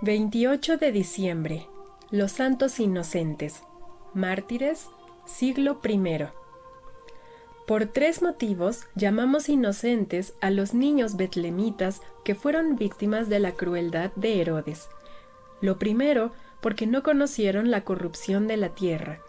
28 de diciembre. Los santos inocentes. Mártires, siglo I. Por 3 motivos llamamos inocentes a los niños betlemitas que fueron víctimas de la crueldad de Herodes. Lo primero, porque no conocieron la corrupción de la tierra.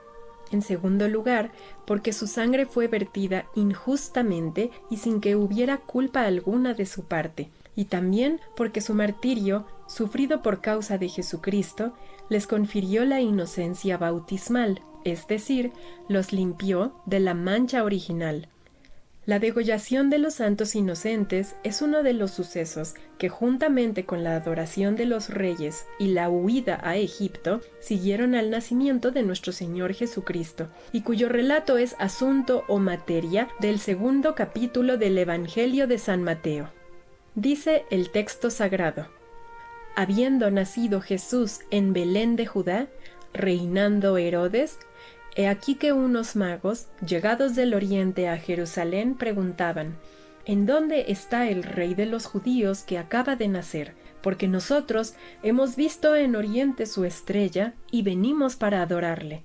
En segundo lugar, porque su sangre fue vertida injustamente y sin que hubiera culpa alguna de su parte. Y también porque su martirio, sufrido por causa de Jesucristo, les confirió la inocencia bautismal, es decir, los limpió de la mancha original. La degollación de los santos inocentes es uno de los sucesos que, juntamente con la adoración de los reyes y la huida a Egipto, siguieron al nacimiento de nuestro Señor Jesucristo, y cuyo relato es asunto o materia del 2º capítulo del Evangelio de San Mateo. Dice el texto sagrado: habiendo nacido Jesús en Belén de Judá, reinando Herodes, he aquí que unos magos, llegados del oriente a Jerusalén, preguntaban: ¿en dónde está el rey de los judíos que acaba de nacer? Porque nosotros hemos visto en oriente su estrella y venimos para adorarle.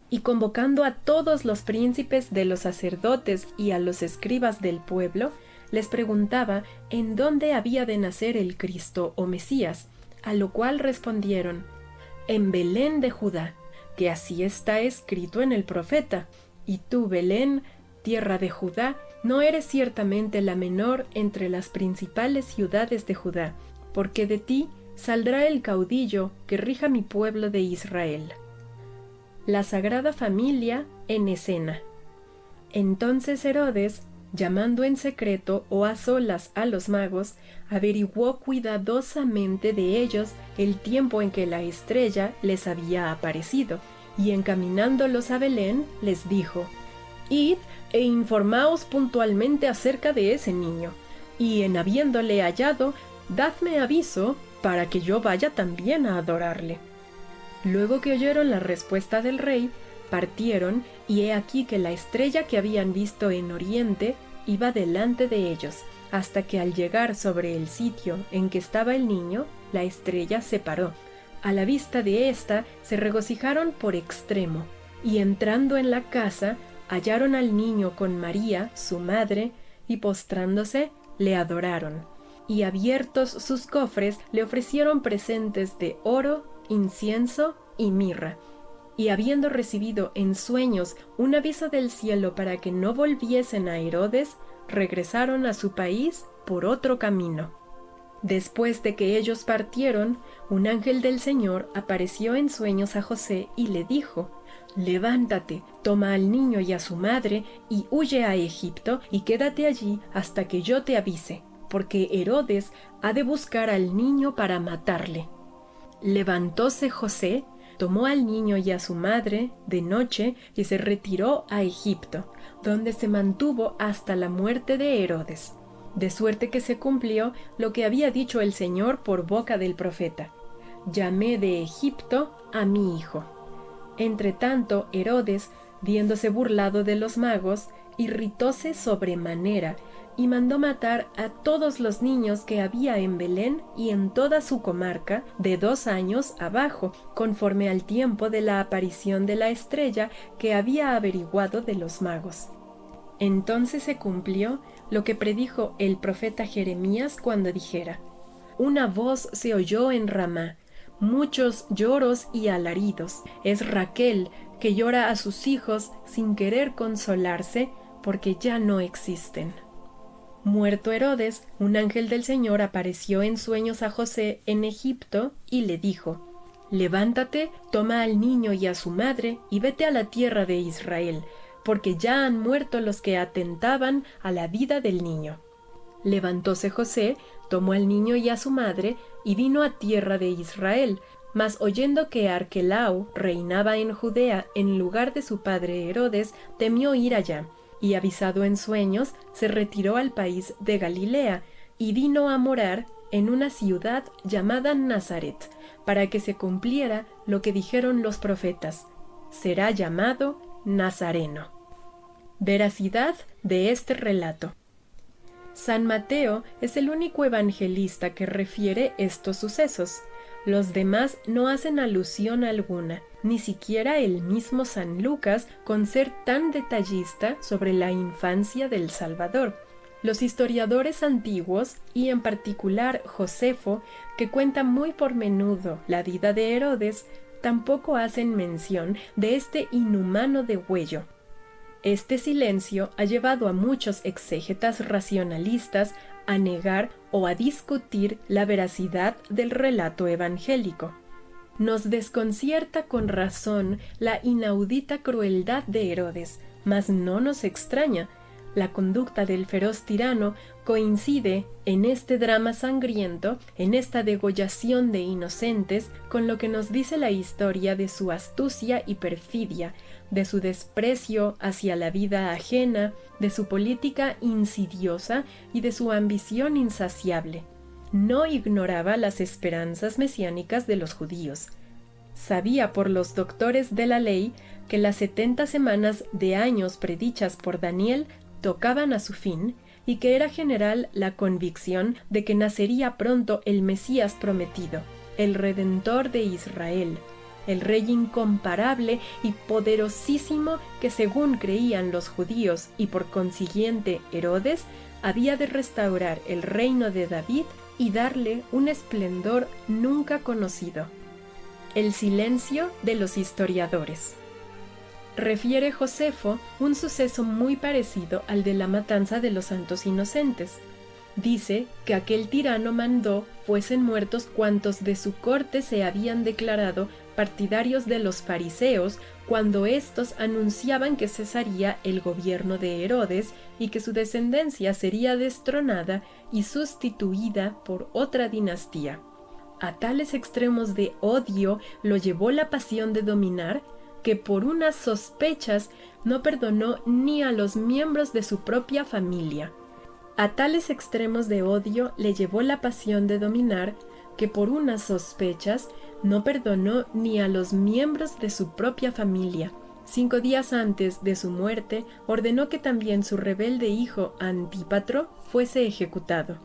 Y convocando a todos los príncipes de los sacerdotes y a los escribas del pueblo, les preguntaba en dónde había de nacer el Cristo o Mesías, a lo cual respondieron: en Belén de Judá, que así está escrito en el profeta. Y tú, Belén, tierra de Judá, no eres ciertamente la menor entre las principales ciudades de Judá, porque de ti saldrá el caudillo que rija mi pueblo de Israel. La Sagrada Familia en escena. Entonces Herodes, llamando en secreto o a solas a los magos, averiguó cuidadosamente de ellos el tiempo en que la estrella les había aparecido, y encaminándolos a Belén, les dijo: id e informaos puntualmente acerca de ese niño, y en habiéndole hallado, dadme aviso para que yo vaya también a adorarle. Luego que oyeron la respuesta del rey, partieron, y he aquí que la estrella que habían visto en oriente iba delante de ellos, hasta que al llegar sobre el sitio en que estaba el niño, la estrella se paró. A la vista de ésta se regocijaron por extremo, y entrando en la casa, hallaron al niño con María, su madre, y postrándose, le adoraron. Y abiertos sus cofres, le ofrecieron presentes de oro, incienso y mirra. Y habiendo recibido en sueños un aviso del cielo para que no volviesen a Herodes, regresaron a su país por otro camino. Después de que ellos partieron, un ángel del Señor apareció en sueños a José y le dijo: levántate, toma al niño y a su madre y huye a Egipto y quédate allí hasta que yo te avise, porque Herodes ha de buscar al niño para matarle. Levantóse José, tomó al niño y a su madre de noche y se retiró a Egipto, donde se mantuvo hasta la muerte de Herodes, de suerte que se cumplió lo que había dicho el Señor por boca del profeta: llamé de Egipto a mi hijo. Entretanto Herodes, viéndose burlado de los magos, irritóse sobremanera y mandó matar a todos los niños que había en Belén y en toda su comarca, de 2 años abajo, conforme al tiempo de la aparición de la estrella que había averiguado de los magos. Entonces se cumplió lo que predijo el profeta Jeremías cuando dijera: una voz se oyó en Ramá, muchos lloros y alaridos. Es Raquel que llora a sus hijos sin querer consolarse, porque ya no existen. Muerto Herodes, un ángel del Señor apareció en sueños a José en Egipto y le dijo: levántate, toma al niño y a su madre y vete a la tierra de Israel, porque ya han muerto los que atentaban a la vida del niño. Levantóse José, tomó al niño y a su madre y vino a tierra de Israel, mas oyendo que Arquelao reinaba en Judea en lugar de su padre Herodes, temió ir allá, y avisado en sueños, se retiró al país de Galilea, y vino a morar en una ciudad llamada Nazaret, para que se cumpliera lo que dijeron los profetas: será llamado Nazareno. Veracidad de este relato. San Mateo es el único evangelista que refiere estos sucesos. Los demás no hacen alusión alguna, ni siquiera el mismo San Lucas, con ser tan detallista sobre la infancia del Salvador. Los historiadores antiguos, y en particular Josefo, que cuenta muy por menudo la vida de Herodes, tampoco hacen mención de este inhumano degüello. Este silencio ha llevado a muchos exégetas racionalistas a negar o a discutir la veracidad del relato evangélico. Nos desconcierta con razón la inaudita crueldad de Herodes, mas no nos extraña. La conducta del feroz tirano coincide en este drama sangriento, en esta degollación de inocentes, con lo que nos dice la historia de su astucia y perfidia, de su desprecio hacia la vida ajena, de su política insidiosa y de su ambición insaciable. No ignoraba las esperanzas mesiánicas de los judíos. Sabía por los doctores de la ley que las 70 semanas de años predichas por Daniel tocaban a su fin y que era general la convicción de que nacería pronto el Mesías prometido, el Redentor de Israel, el Rey incomparable y poderosísimo que, según creían los judíos y por consiguiente Herodes, había de restaurar el reino de David y darle un esplendor nunca conocido. El silencio de los historiadores. Refiere Josefo un suceso muy parecido al de la matanza de los santos inocentes. Dice que aquel tirano mandó fuesen muertos cuantos de su corte se habían declarado partidarios de los fariseos cuando éstos anunciaban que cesaría el gobierno de Herodes y que su descendencia sería destronada y sustituida por otra dinastía. A tales extremos de odio lo llevó la pasión de dominar que por unas sospechas no perdonó ni a los miembros de su propia familia. A tales extremos de odio le llevó la pasión de dominar que por unas sospechas no perdonó ni a los miembros de su propia familia. 5 días antes de su muerte ordenó que también su rebelde hijo Antípatro fuese ejecutado.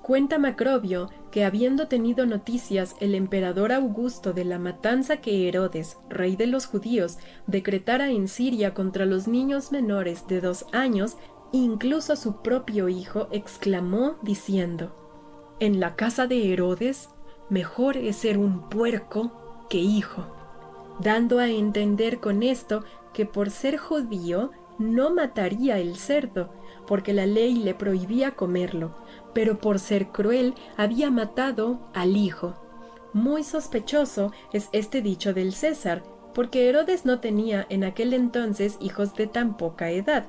Cuenta Macrobio que habiendo tenido noticias el emperador Augusto de la matanza que Herodes, rey de los judíos, decretara en Siria contra los niños menores de 2 años, incluso su propio hijo exclamó diciendo: «En la casa de Herodes, mejor es ser un puerco que hijo», dando a entender con esto que por ser judío no mataría el cerdo, porque la ley le prohibía comerlo, pero por ser cruel había matado al hijo. Muy sospechoso es este dicho del César, porque Herodes no tenía en aquel entonces hijos de tan poca edad.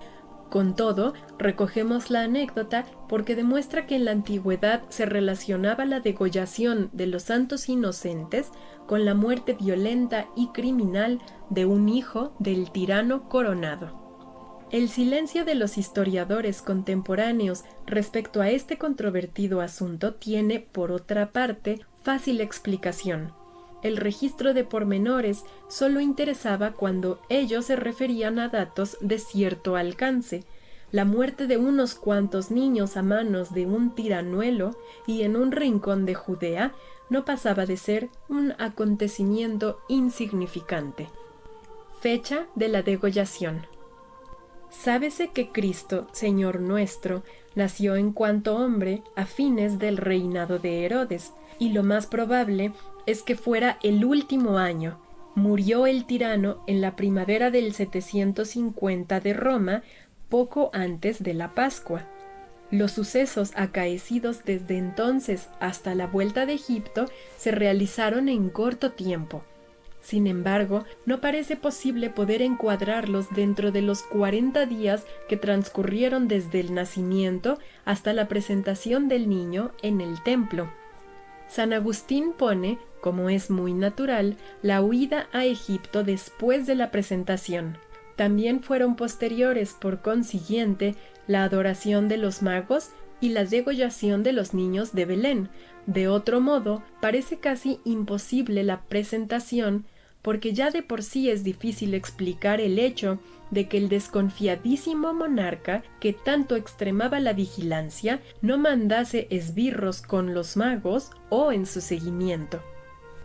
Con todo, recogemos la anécdota porque demuestra que en la antigüedad se relacionaba la degollación de los santos inocentes con la muerte violenta y criminal de un hijo del tirano coronado. El silencio de los historiadores contemporáneos respecto a este controvertido asunto tiene, por otra parte, fácil explicación. El registro de pormenores solo interesaba cuando ellos se referían a datos de cierto alcance. La muerte de unos cuantos niños a manos de un tiranuelo y en un rincón de Judea no pasaba de ser un acontecimiento insignificante. Fecha de la degollación. Sábese que Cristo, Señor nuestro, nació en cuanto hombre a fines del reinado de Herodes, y lo más probable es que fuera el último año. Murió el tirano en la primavera del 750 de Roma, poco antes de la Pascua. Los sucesos acaecidos desde entonces hasta la vuelta de Egipto se realizaron en corto tiempo. Sin embargo, no parece posible poder encuadrarlos dentro de los 40 días que transcurrieron desde el nacimiento hasta la presentación del niño en el templo. San Agustín pone, como es muy natural, la huida a Egipto después de la presentación. También fueron posteriores, por consiguiente, la adoración de los magos y la degollación de los niños de Belén. De otro modo, parece casi imposible la presentación, porque ya de por sí es difícil explicar el hecho de que el desconfiadísimo monarca, que tanto extremaba la vigilancia, no mandase esbirros con los magos o en su seguimiento.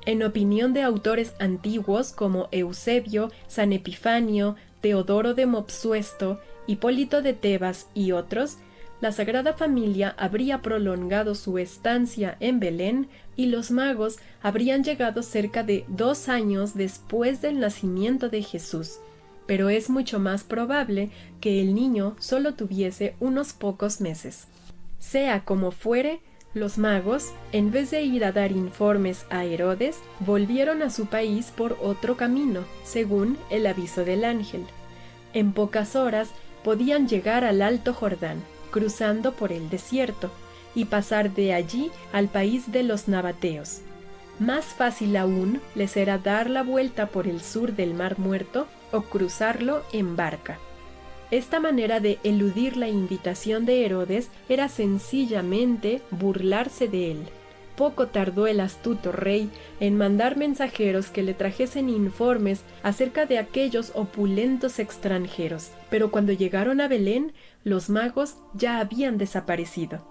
En opinión de autores antiguos como Eusebio, San Epifanio, Teodoro de Mopsuesto, Hipólito de Tebas y otros, la Sagrada Familia habría prolongado su estancia en Belén y los magos habrían llegado cerca de 2 años después del nacimiento de Jesús, pero es mucho más probable que el niño solo tuviese unos pocos meses. Sea como fuere, los magos, en vez de ir a dar informes a Herodes, volvieron a su país por otro camino, según el aviso del ángel. En pocas horas podían llegar al Alto Jordán, cruzando por el desierto, y pasar de allí al país de los nabateos. Más fácil aún les era dar la vuelta por el sur del Mar Muerto o cruzarlo en barca. Esta manera de eludir la invitación de Herodes era sencillamente burlarse de él. Poco tardó el astuto rey en mandar mensajeros que le trajesen informes acerca de aquellos opulentos extranjeros, pero cuando llegaron a Belén, los magos ya habían desaparecido.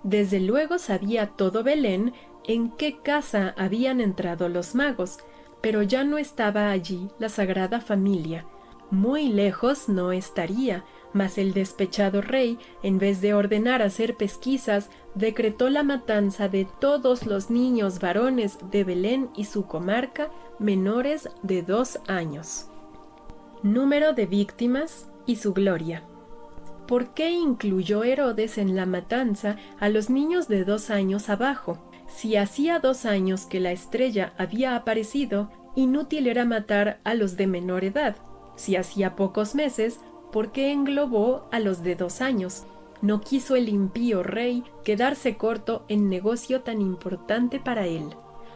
Desde luego sabía todo Belén en qué casa habían entrado los magos, pero ya no estaba allí la Sagrada Familia. Muy lejos no estaría, mas el despechado rey, en vez de ordenar hacer pesquisas, decretó la matanza de todos los niños varones de Belén y su comarca menores de 2 años. Número de víctimas y su gloria. ¿Por qué incluyó Herodes en la matanza a los niños de 2 años abajo? Si hacía 2 años que la estrella había aparecido, inútil era matar a los de menor edad. Si hacía pocos meses, ¿por qué englobó a los de 2 años? No quiso el impío rey quedarse corto en negocio tan importante para él.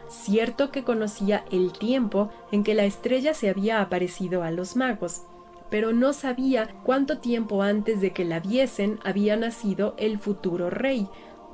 Cierto que conocía el tiempo en que la estrella se había aparecido a los magos, pero no sabía cuánto tiempo antes de que la viesen había nacido el futuro rey.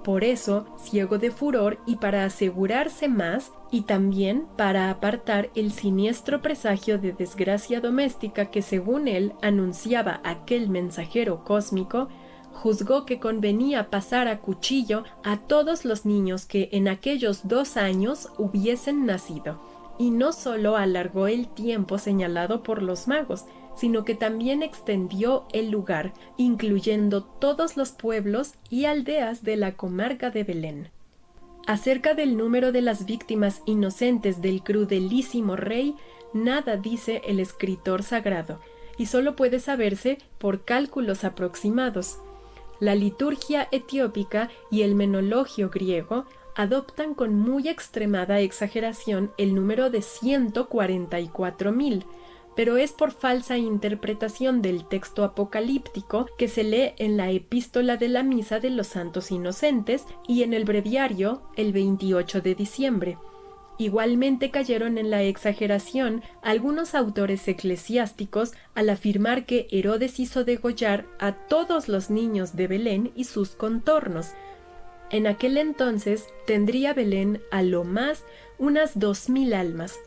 Por eso, ciego de furor y para asegurarse más, y también para apartar el siniestro presagio de desgracia doméstica que según él anunciaba aquel mensajero cósmico, juzgó que convenía pasar a cuchillo a todos los niños que en aquellos 2 años hubiesen nacido. Y no solo alargó el tiempo señalado por los magos, sino que también extendió el lugar, incluyendo todos los pueblos y aldeas de la comarca de Belén. Acerca del número de las víctimas inocentes del crudelísimo rey, nada dice el escritor sagrado, y solo puede saberse por cálculos aproximados. La liturgia etiópica y el menologio griego adoptan con muy extremada exageración el número de 144.000, pero es por falsa interpretación del texto apocalíptico que se lee en la epístola de la Misa de los Santos Inocentes y en el breviario el 28 de diciembre. Igualmente cayeron en la exageración algunos autores eclesiásticos al afirmar que Herodes hizo degollar a todos los niños de Belén y sus contornos. En aquel entonces tendría Belén a lo más unas 2.000 almas,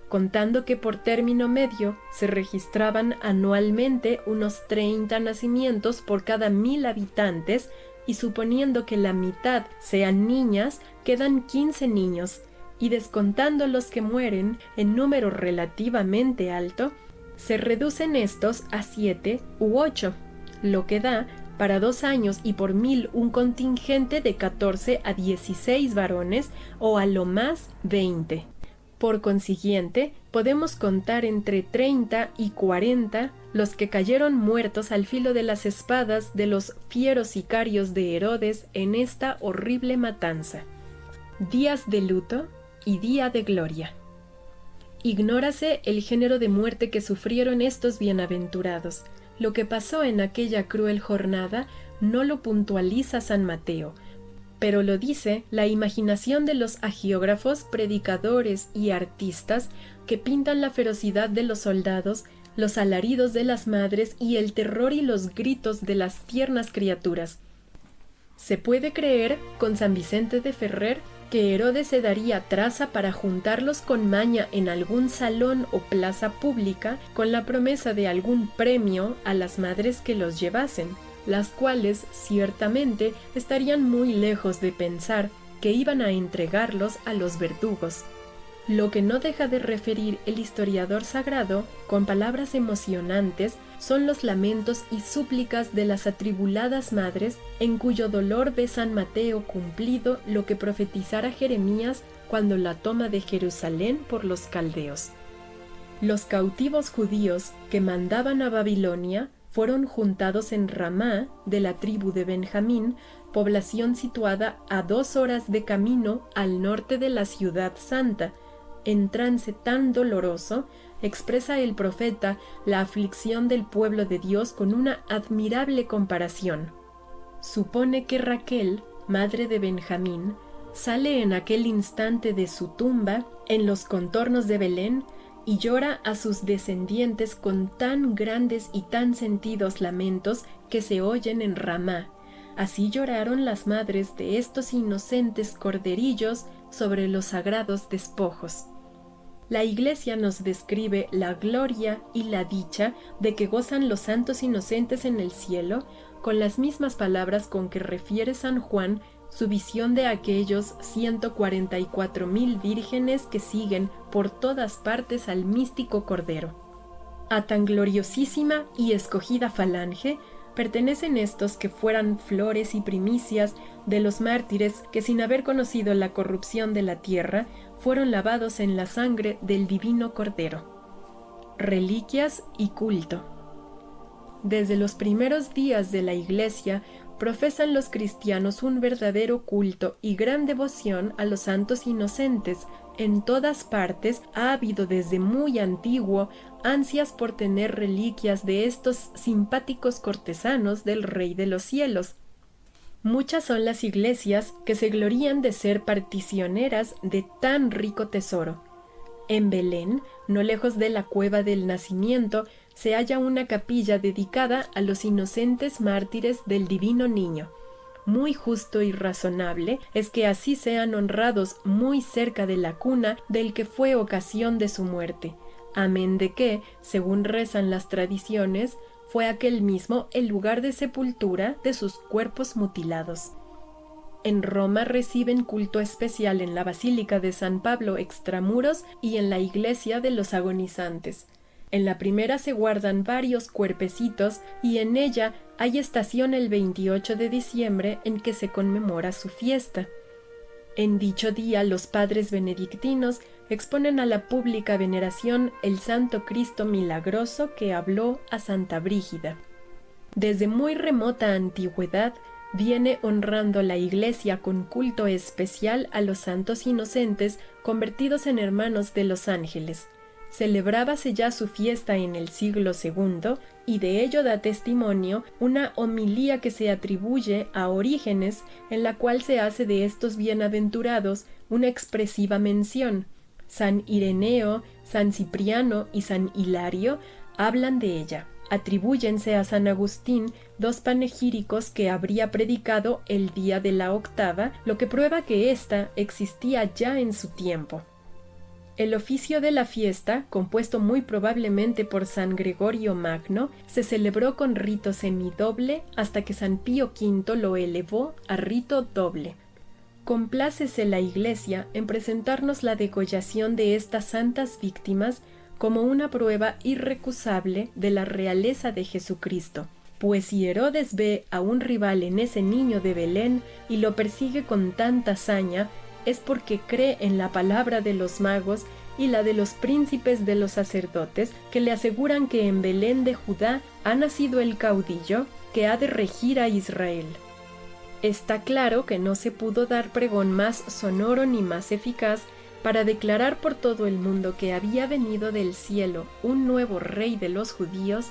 contando que por término medio se registraban anualmente unos 30 nacimientos por cada 1.000 habitantes y suponiendo que la mitad sean niñas, quedan 15 niños, y descontando los que mueren en número relativamente alto, se reducen estos a 7 u 8, lo que da para 2 años y por 1.000 un contingente de 14 a 16 varones o a lo más 20. Por consiguiente, podemos contar entre 30 y 40 los que cayeron muertos al filo de las espadas de los fieros sicarios de Herodes en esta horrible matanza. Días de luto y día de gloria. Ignórase el género de muerte que sufrieron estos bienaventurados. Lo que pasó en aquella cruel jornada no lo puntualiza San Mateo, pero lo dice la imaginación de los agiógrafos, predicadores y artistas que pintan la ferocidad de los soldados, los alaridos de las madres y el terror y los gritos de las tiernas criaturas. Se puede creer, con San Vicente de Ferrer, que Herodes se daría traza para juntarlos con maña en algún salón o plaza pública con la promesa de algún premio a las madres que los llevasen, las cuales ciertamente estarían muy lejos de pensar que iban a entregarlos a los verdugos. Lo que no deja de referir el historiador sagrado, con palabras emocionantes, son los lamentos y súplicas de las atribuladas madres, en cuyo dolor ve San Mateo cumplido lo que profetizara Jeremías cuando la toma de Jerusalén por los caldeos. Los cautivos judíos que mandaban a Babilonia fueron juntados en Ramá, de la tribu de Benjamín, población situada a 2 horas de camino al norte de la ciudad santa. En trance tan doloroso, expresa el profeta la aflicción del pueblo de Dios con una admirable comparación. Supone que Raquel, madre de Benjamín, sale en aquel instante de su tumba, en los contornos de Belén, y llora a sus descendientes con tan grandes y tan sentidos lamentos que se oyen en Ramá. Así lloraron las madres de estos inocentes corderillos sobre los sagrados despojos. La Iglesia nos describe la gloria y la dicha de que gozan los santos inocentes en el cielo, con las mismas palabras con que refiere San Juan su visión de aquellos 144,000 vírgenes que siguen por todas partes al místico Cordero. A tan gloriosísima y escogida falange pertenecen estos que fueran flores y primicias de los mártires que, sin haber conocido la corrupción de la tierra, fueron lavados en la sangre del divino Cordero. Reliquias y culto. Desde los primeros días de la Iglesia profesan los cristianos un verdadero culto y gran devoción a los santos inocentes. En todas partes ha habido desde muy antiguo ansias por tener reliquias de estos simpáticos cortesanos del Rey de los cielos. Muchas son las iglesias que se glorían de ser particioneras de tan rico tesoro. En Belén, no lejos de la cueva del Nacimiento, se halla una capilla dedicada a los inocentes mártires del Divino Niño. Muy justo y razonable es que así sean honrados muy cerca de la cuna del que fue ocasión de su muerte, amén de que, según rezan las tradiciones, fue aquel mismo el lugar de sepultura de sus cuerpos mutilados. En Roma reciben culto especial en la Basílica de San Pablo extramuros y en la iglesia de los agonizantes. En la primera se guardan varios cuerpecitos y en ella hay estación el 28 de diciembre en que se conmemora su fiesta. En dicho día los padres benedictinos exponen a la pública veneración el Santo Cristo milagroso que habló a Santa Brígida. Desde muy remota antigüedad viene honrando la Iglesia con culto especial a los santos inocentes convertidos en hermanos de los ángeles. Celebrábase ya su fiesta en el siglo II y de ello da testimonio una homilía que se atribuye a Orígenes, en la cual se hace de estos bienaventurados una expresiva mención. San Ireneo, San Cipriano y San Hilario hablan de ella. Atribúyense a San Agustín 2 panegíricos que habría predicado el día de la octava, lo que prueba que ésta existía ya en su tiempo. El oficio de la fiesta, compuesto muy probablemente por San Gregorio Magno, se celebró con rito semidoble hasta que San Pío V lo elevó a rito doble. Complácese la Iglesia en presentarnos la degollación de estas santas víctimas como una prueba irrecusable de la realeza de Jesucristo, pues si Herodes ve a un rival en ese niño de Belén y lo persigue con tanta saña, es porque cree en la palabra de los magos y la de los príncipes de los sacerdotes que le aseguran que en Belén de Judá ha nacido el caudillo que ha de regir a Israel. Está claro que no se pudo dar pregón más sonoro ni más eficaz para declarar por todo el mundo que había venido del cielo un nuevo rey de los judíos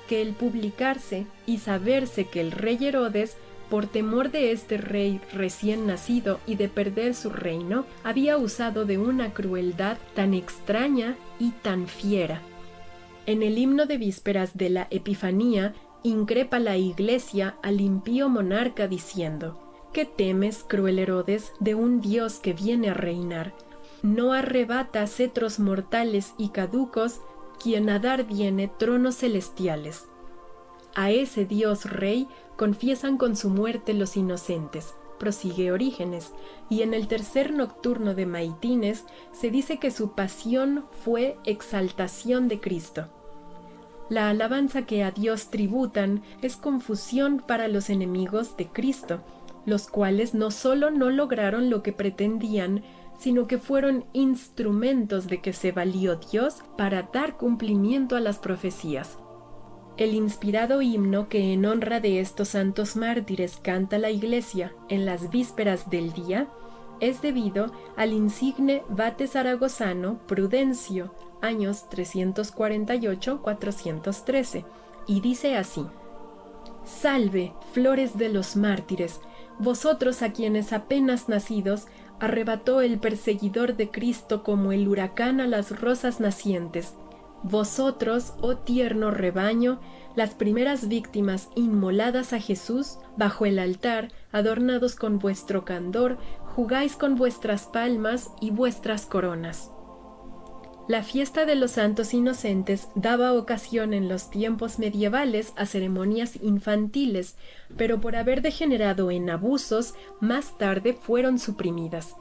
que el publicarse y saberse que el rey Herodes, por temor de este rey recién nacido y de perder su reino, había usado de una crueldad tan extraña y tan fiera. En el himno de vísperas de la Epifanía, increpa la Iglesia al impío monarca diciendo: ¿Qué temes, cruel Herodes, de un Dios que viene a reinar? No arrebata cetros mortales y caducos, quien a dar viene tronos celestiales. A ese Dios Rey confiesan con su muerte los inocentes. prosigue Orígenes, y en el tercer nocturno de Maitines se dice que su pasión fue exaltación de Cristo. La alabanza que a Dios tributan es confusión para los enemigos de Cristo, los cuales no solo no lograron lo que pretendían, sino que fueron instrumentos de que se valió Dios para dar cumplimiento a las profecías. El inspirado himno que en honra de estos santos mártires canta la Iglesia en las vísperas del día es debido al insigne vate zaragozano Prudencio, años 348-413, y dice así: «Salve, flores de los mártires, vosotros a quienes apenas nacidos arrebató el perseguidor de Cristo como el huracán a las rosas nacientes. Vosotros, oh tierno rebaño, las primeras víctimas inmoladas a Jesús, bajo el altar, adornados con vuestro candor, jugáis con vuestras palmas y vuestras coronas». La fiesta de los santos inocentes daba ocasión en los tiempos medievales a ceremonias infantiles, pero por haber degenerado en abusos, más tarde fueron suprimidas.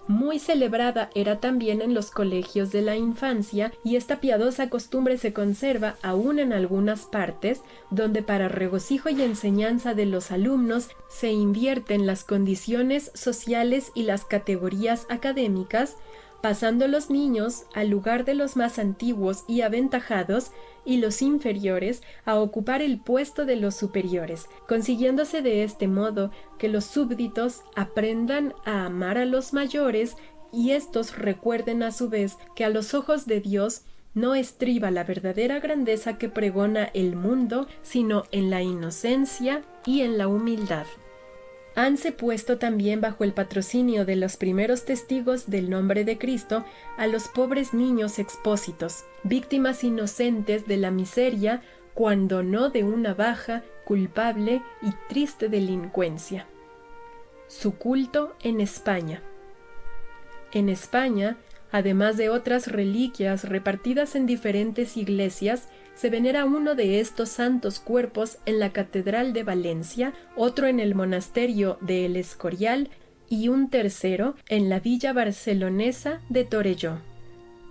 Muy celebrada era también en los colegios de la infancia, y esta piadosa costumbre se conserva aún en algunas partes, donde para regocijo y enseñanza de los alumnos se invierten las condiciones sociales y las categorías académicas, pasando los niños al lugar de los más antiguos y aventajados y los inferiores a ocupar el puesto de los superiores, consiguiéndose de este modo que los súbditos aprendan a amar a los mayores y éstos recuerden a su vez que a los ojos de Dios no estriba la verdadera grandeza que pregona el mundo, sino en la inocencia y en la humildad. Hanse puesto también bajo el patrocinio de los primeros testigos del nombre de Cristo a los pobres niños expósitos, víctimas inocentes de la miseria, cuando no de una baja, culpable y triste delincuencia. Su culto en España. En España, además de otras reliquias repartidas en diferentes iglesias, se venera uno de estos santos cuerpos en la Catedral de Valencia, otro en el monasterio de El Escorial y un tercero en la villa barcelonesa de Torelló.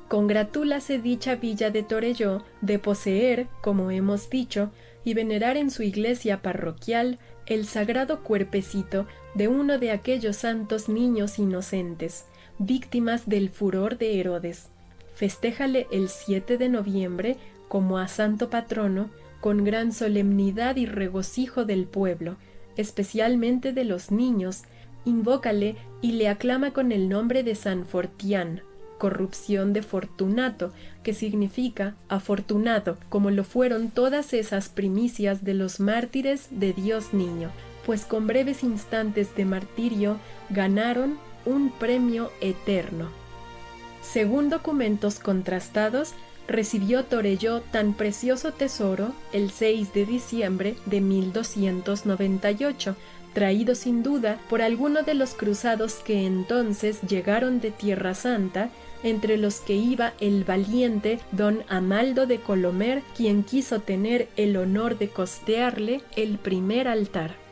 Congratúlase dicha villa de Torelló de poseer, como hemos dicho, y venerar en su iglesia parroquial el sagrado cuerpecito de uno de aquellos santos niños inocentes, víctimas del furor de Herodes. Festéjale el 7 de noviembre como a santo patrono, con gran solemnidad y regocijo del pueblo, especialmente de los niños. Invócale y le aclama con el nombre de San Fortián, corrupción de Fortunato, que significa afortunado, como lo fueron todas esas primicias de los mártires de Dios Niño, pues con breves instantes de martirio ganaron un premio eterno. Según documentos contrastados, recibió Torelló tan precioso tesoro el 6 de diciembre de 1298, traído sin duda por alguno de los cruzados que entonces llegaron de Tierra Santa, entre los que iba el valiente don Amaldo de Colomer, quien quiso tener el honor de costearle el primer altar.